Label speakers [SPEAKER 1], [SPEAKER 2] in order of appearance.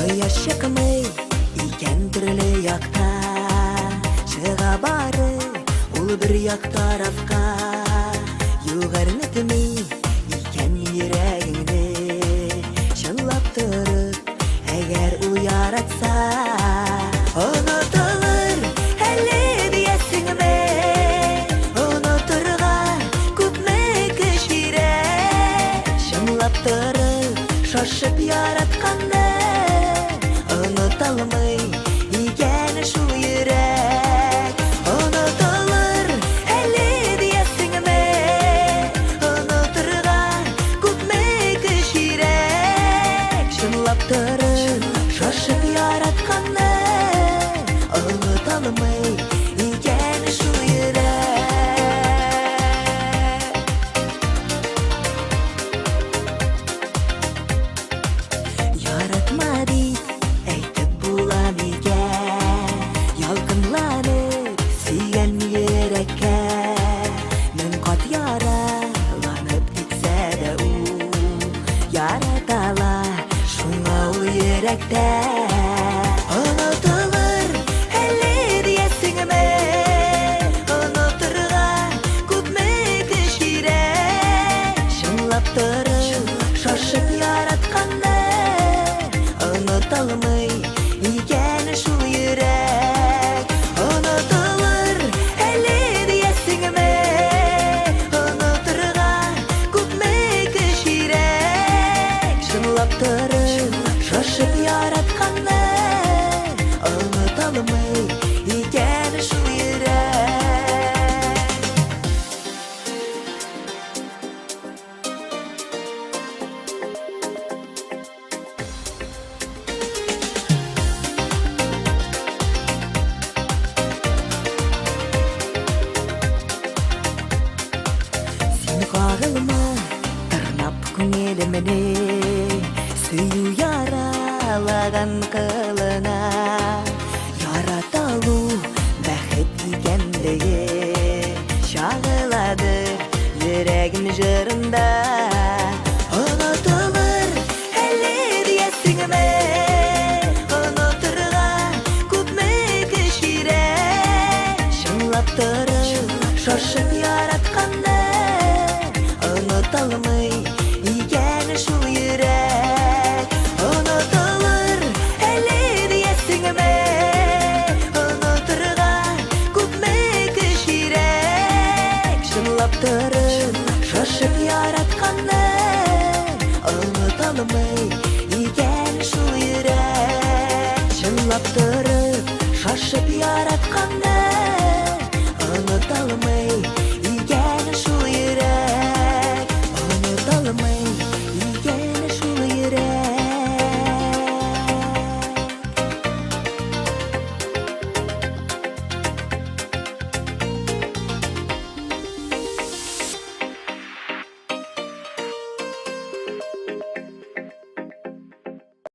[SPEAKER 1] Koyaş yakımı iken türlü yakta Çığa bari ulu bir yak tarafka Yugarnıtımı iken yüreğini Şınlap durup eğer uyaratsa Unutulur hele diyesin mi Unuturga küpme kişire Şınlap durup şaşıp yaratkanı Unutalmay iken şu yürek Unutulur hele diyesin mi Unuturga küpme kişirek Şınlap durur şaşıp yaratkanı Unutalmay iken şu yürek Yaratma deyip eytip bulamıken Yalgınlanıp siyen yürekке Men kat yaralanıp gitse de Yaratala şuna o yürekte Unutulur hele diyesin mi Unuturga küpme kişirek Şınlap durur şaşıp yaratkanı Unutalmay iken şu yürek Unutulur hele diyesin mi Unuturga küpme kişirek Şınlap durur şaşıp yaratkanı Unutalmay iken şu yürek Kağılma tırnap künyelimini Suyu yaralagan kılına Yaratalu bәхет ikendigi Şağıladır yüreğim jırında Unutulur hele diyesin mi Unuturga küpme kişirek Şınlap durur şaşıp yaratkanı Unutalmay iken şu yürek Unutulur hele diyesin mi Unuturga küpme kişirek Şınlap durur şaşıp yaratkanı Unutalmay iken şu yürek Şınlap durur şaşıp yaratkanı